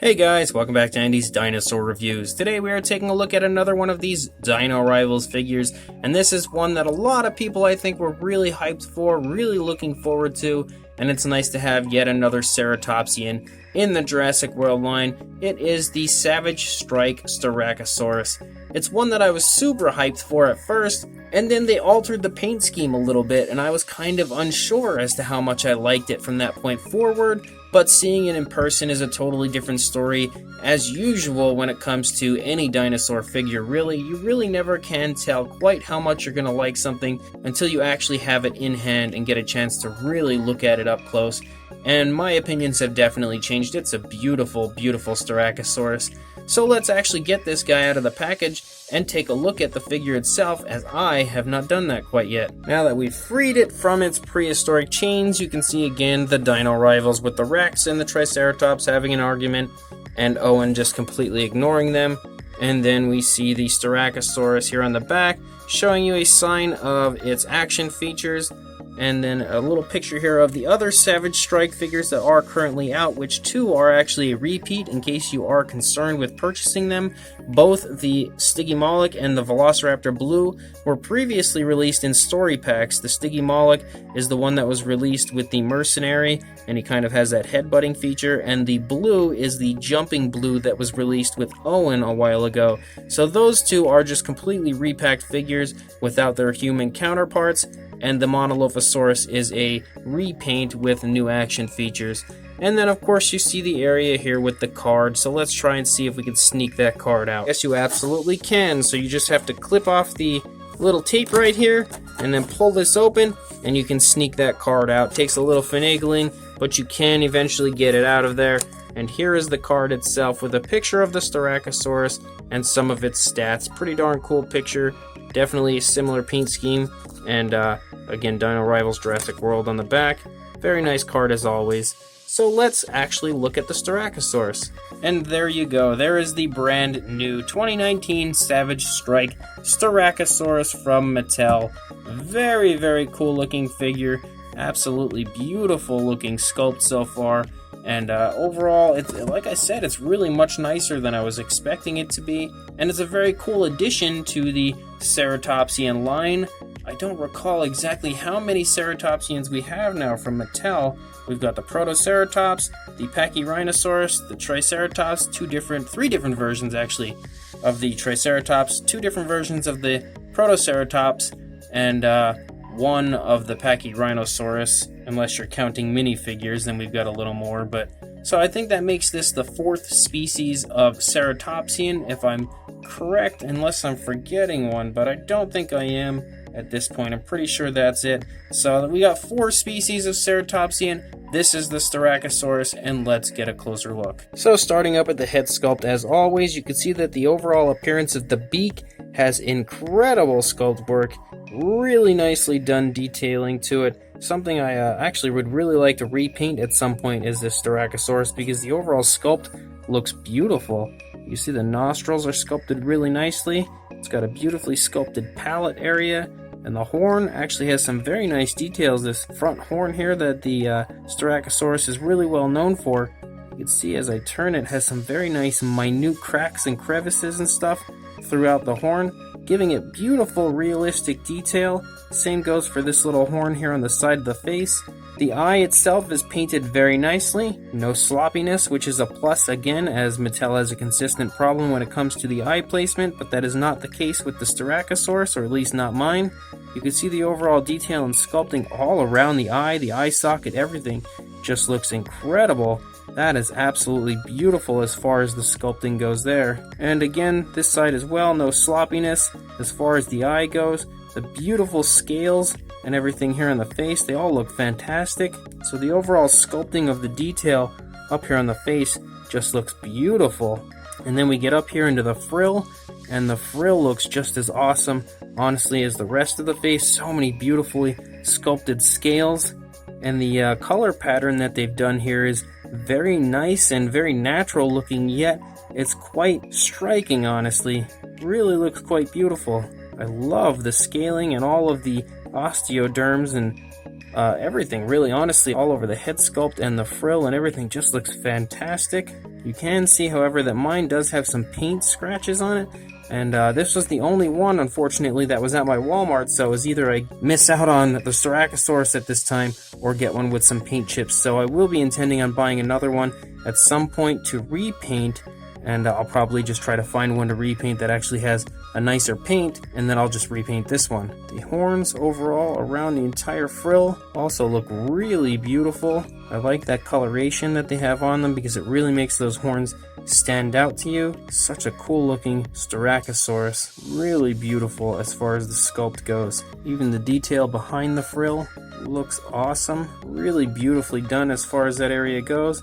Hey guys, welcome back to Andy's Dinosaur Reviews. Today we are taking a look at another one of these Dino Rivals figures, and this is one that a lot of people I think were really hyped for, really looking forward to, and it's nice to have yet another Ceratopsian in the Jurassic World line. It is the Savage Strike Styracosaurus. It's one that I was super hyped for at first, and then they altered the paint scheme a little bit, and I was kind of unsure as to how much I liked it from that point forward. But seeing it in person is a totally different story. As usual when it comes to any dinosaur figure, you really never can tell quite how much you're going to like something until you actually have it in hand and get a chance to really look at it up close. And my opinions have definitely changed. It's a beautiful, beautiful Styracosaurus. So let's actually get this guy out of the package and take a look at the figure itself, as I have not done that quite yet. Now that we've freed it from its prehistoric chains, you can see again the Dino Rivals with the Rex and the Triceratops having an argument, and Owen just completely ignoring them. And then we see the Styracosaurus here on the back, showing you a sign of its action features. And then a little picture here of the other Savage Strike figures that are currently out, which two are actually a repeat in case you are concerned with purchasing them. Both the Stygimoloch and the Velociraptor Blue were previously released in story packs. The Stygimoloch is the one that was released with the Mercenary, and he kind of has that headbutting feature, and the Blue is the Jumping Blue that was released with Owen a while ago. So those two are just completely repacked figures without their human counterparts. And the Monolophosaurus is a repaint with new action features. And then of course you see the area here with the card, so let's try and see if we can sneak that card out. Yes, you absolutely can, so you just have to clip off the little tape right here, and then pull this open, and you can sneak that card out. Takes a little finagling, but you can eventually get it out of there. And here is the card itself with a picture of the Styracosaurus and some of its stats. Pretty darn cool picture, definitely a similar paint scheme. And again, Dino Rivals Jurassic World on the back. Very nice card as always. So let's actually look at the Styracosaurus. And there you go. There is the brand new 2019 Savage Strike Styracosaurus from Mattel. Very, very cool looking figure. Absolutely beautiful looking sculpt so far. And overall, it's, like I said, it's really much nicer than I was expecting it to be. And it's a very cool addition to the Ceratopsian line. I don't recall exactly how many Ceratopsians we have now from Mattel. We've got the Protoceratops, the Pachyrhinosaurus, the Triceratops, three different versions actually of the Triceratops, two different versions of the Protoceratops, and one of the Pachyrhinosaurus. Unless you're counting minifigures, then we've got a little more. But so I think that makes this the fourth species of Ceratopsian, if I'm correct, unless I'm forgetting one, but I don't think I am. At this point, I'm pretty sure that's it. So we got four species of Ceratopsian. This is the Styracosaurus, and let's get a closer look. So starting up at the head sculpt, as always, you can see that the overall appearance of the beak has incredible sculpt work. Really nicely done detailing to it. Something I actually would really like to repaint at some point is this Styracosaurus, because the overall sculpt looks beautiful. You see the nostrils are sculpted really nicely. It's got a beautifully sculpted palate area, and the horn actually has some very nice details. This front horn here that the Styracosaurus is really well known for. You can see as I turn it, has some very nice minute cracks and crevices and stuff throughout the horn, giving it beautiful realistic detail. Same goes for this little horn here on the side of the face. The eye itself is painted very nicely, no sloppiness, which is a plus again, as Mattel has a consistent problem when it comes to the eye placement, but that is not the case with the Styracosaurus, or at least not mine. You can see the overall detail and sculpting all around the eye socket, everything just looks incredible. That is absolutely beautiful as far as the sculpting goes there. And again, this side as well, no sloppiness as far as the eye goes. The beautiful scales and everything here on the face, they all look fantastic. So the overall sculpting of the detail up here on the face just looks beautiful. And then we get up here into the frill, and the frill looks just as awesome, honestly, as the rest of the face. So many beautifully sculpted scales. And the color pattern that they've done here is very nice and very natural looking, yet it's quite striking, honestly. Really looks quite beautiful. I love the scaling and all of the osteoderms and everything, really, honestly, all over the head sculpt, and the frill and everything just looks fantastic. You can see, however, that mine does have some paint scratches on it, and this was the only one, unfortunately, that was at my Walmart, so it was either I miss out on the Styracosaurus at this time, or get one with some paint chips. So I will be intending on buying another one at some point to repaint, and I'll probably just try to find one to repaint that actually has a nicer paint, and then I'll just repaint this one. The horns overall around the entire frill also look really beautiful. I like that coloration that they have on them because it really makes those horns stand out to you. Such a cool looking Styracosaurus. Really beautiful as far as the sculpt goes. Even the detail behind the frill looks awesome. Really beautifully done as far as that area goes.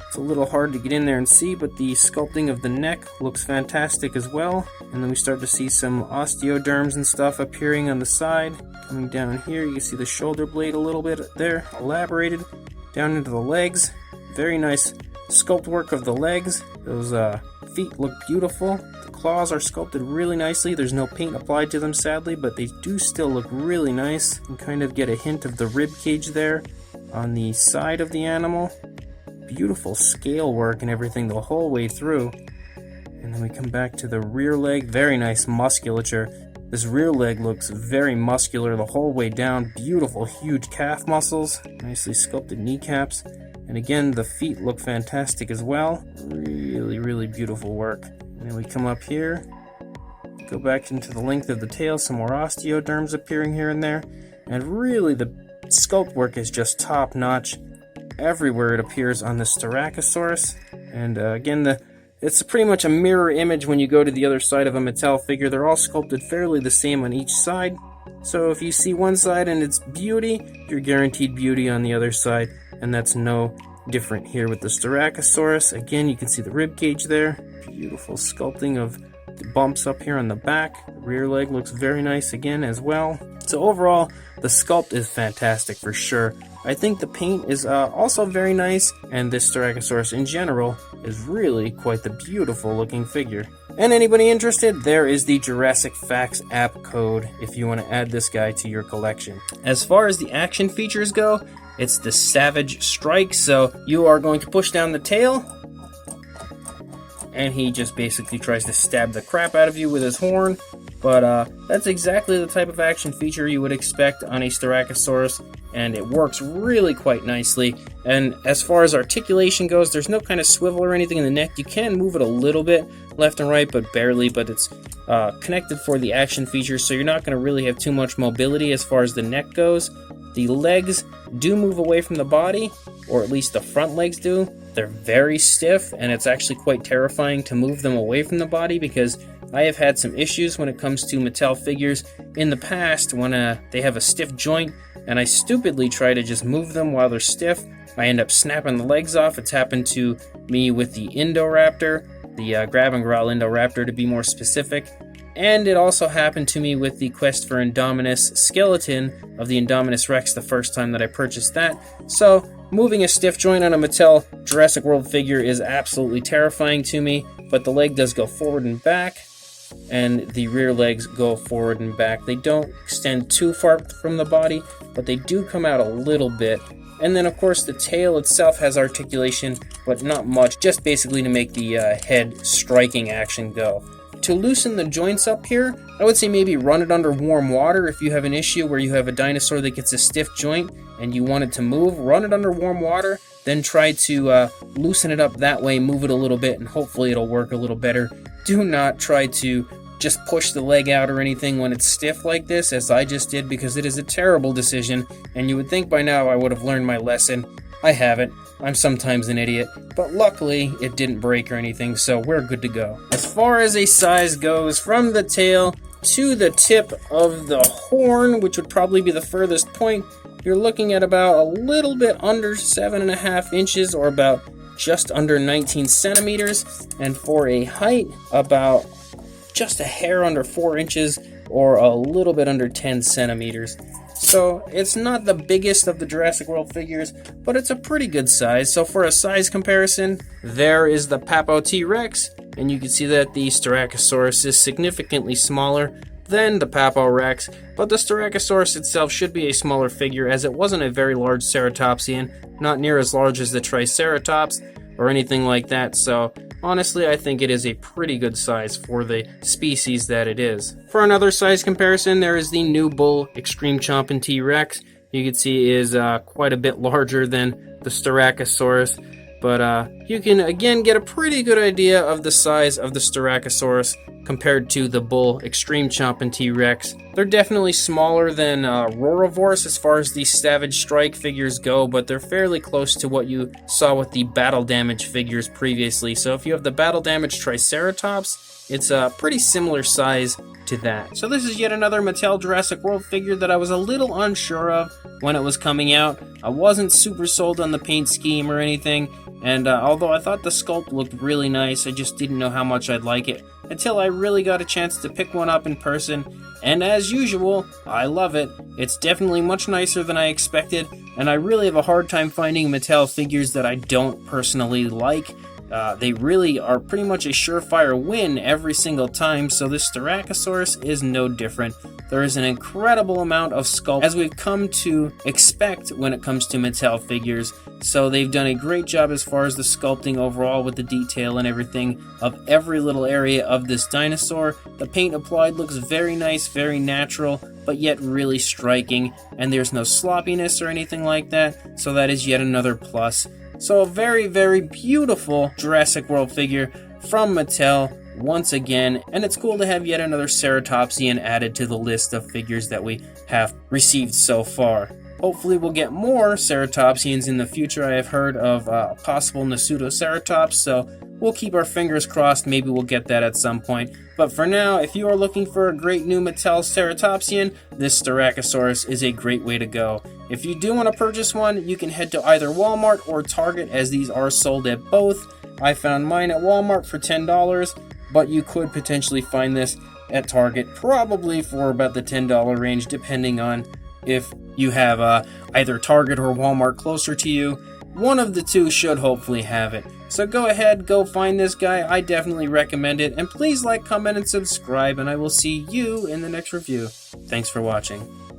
It's a little hard to get in there and see, but the sculpting of the neck looks fantastic as well. And then we start to see some osteoderms and stuff appearing on the side. Coming down here, you can see the shoulder blade a little bit there, elaborated. Down into the legs. Very nice sculpt work of the legs. Those feet look beautiful. The claws are sculpted really nicely. There's no paint applied to them, sadly, but they do still look really nice. You can kind of get a hint of the rib cage there on the side of the animal. Beautiful scale work and everything the whole way through. And then we come back to the rear leg. Very nice musculature. This rear leg looks very muscular the whole way down. Beautiful, huge calf muscles. Nicely sculpted kneecaps. And again, the feet look fantastic as well. Really, really beautiful work. And then we come up here. Go back into the length of the tail. Some more osteoderms appearing here and there. And really, the sculpt work is just top notch. Everywhere it appears on the Styracosaurus. And again, it's pretty much a mirror image when you go to the other side of a Mattel figure. They're all sculpted fairly the same on each side. So if you see one side and it's beauty, you're guaranteed beauty on the other side. And that's no different here with the Styracosaurus. Again, you can see the rib cage there. Beautiful sculpting of the bumps up here on the back. The rear leg looks very nice again as well. So overall, the sculpt is fantastic for sure. I think the paint is also very nice, and this Styracosaurus in general is really quite the beautiful looking figure. And anybody interested, there is the Jurassic Facts app code if you want to add this guy to your collection. As far as the action features go, it's the Savage Strike, so you are going to push down the tail, and he just basically tries to stab the crap out of you with his horn. But that's exactly the type of action feature you would expect on a Styracosaurus, and it works really quite nicely. And as far as articulation goes, there's no kind of swivel or anything in the neck. You can move it a little bit left and right, but barely, but it's connected for the action features, so you're not going to really have too much mobility as far as the neck goes. The legs do move away from the body, or at least the front legs do. They're very stiff, and it's actually quite terrifying to move them away from the body because I have had some issues when it comes to Mattel figures in the past when they have a stiff joint, and I stupidly try to just move them while they're stiff. I end up snapping the legs off. It's happened to me with the Indoraptor, the Grab and Growl Indoraptor to be more specific. And it also happened to me with the Quest for Indominus skeleton of the Indominus Rex the first time that I purchased that. So, moving a stiff joint on a Mattel Jurassic World figure is absolutely terrifying to me, but the leg does go forward and back, and the rear legs go forward and back. They don't extend too far from the body, but they do come out a little bit. And then, of course, the tail itself has articulation, but not much, just basically to make the head striking action go. To loosen the joints up here, I would say maybe run it under warm water. If you have an issue where you have a dinosaur that gets a stiff joint and you want it to move, run it under warm water, then try to loosen it up that way, move it a little bit, and hopefully it'll work a little better. Do not try to just push the leg out or anything when it's stiff like this, as I just did, because it is a terrible decision, and you would think by now I would have learned my lesson. I haven't. I'm sometimes an idiot, but luckily it didn't break or anything, so we're good to go. As far as a size goes, from the tail to the tip of the horn, which would probably be the furthest point, you're looking at about a little bit under 7.5 inches, or about just under 19 centimeters, and for a height, about just a hair under 4 inches, or a little bit under 10 centimeters. So it's not the biggest of the Jurassic World figures, but it's a pretty good size. So for a size comparison, there is the Papo T-Rex, and you can see that the Styracosaurus is significantly smaller than the Papo Rex, but the Styracosaurus itself should be a smaller figure as it wasn't a very large ceratopsian, not near as large as the Triceratops, or anything like that, so honestly I think it is a pretty good size for the species that it is. For another size comparison, there is the new bull Extreme Chompin' T-Rex. You can see is quite a bit larger than the Styracosaurus, but you can again get a pretty good idea of the size of the Styracosaurus compared to the bull Extreme Chompin' T-Rex. They're definitely smaller than Rorovorus as far as the Savage Strike figures go, but they're fairly close to what you saw with the Battle Damage figures previously. So if you have the Battle Damage Triceratops, it's a pretty similar size to that. So this is yet another Mattel Jurassic World figure that I was a little unsure of when it was coming out. I wasn't super sold on the paint scheme or anything, and although I thought the sculpt looked really nice, I just didn't know how much I'd like it until I really got a chance to pick one up in person, and as usual, I love it. It's definitely much nicer than I expected, and I really have a hard time finding Mattel figures that I don't personally like. They really are pretty much a surefire win every single time, so this Styracosaurus is no different. There is an incredible amount of sculpt, as we've come to expect when it comes to Mattel figures, so they've done a great job as far as the sculpting overall with the detail and everything of every little area of this dinosaur. The paint applied looks very nice, very natural, but yet really striking, and there's no sloppiness or anything like that, so that is yet another plus. So a very, very beautiful Jurassic World figure from Mattel once again, and it's cool to have yet another Ceratopsian added to the list of figures that we have received so far. Hopefully we'll get more Ceratopsians in the future. I have heard of a possible Nasutoceratops, so we'll keep our fingers crossed. Maybe we'll get that at some point. But for now, if you are looking for a great new Mattel Ceratopsian, this Styracosaurus is a great way to go. If you do want to purchase one, you can head to either Walmart or Target, as these are sold at both. I found mine at Walmart for $10, but you could potentially find this at Target, probably for about the $10 range, depending on if you have either Target or Walmart closer to you. One of the two should hopefully have it. So go ahead, go find this guy. I definitely recommend it. And please like, comment, and subscribe, and I will see you in the next review. Thanks for watching.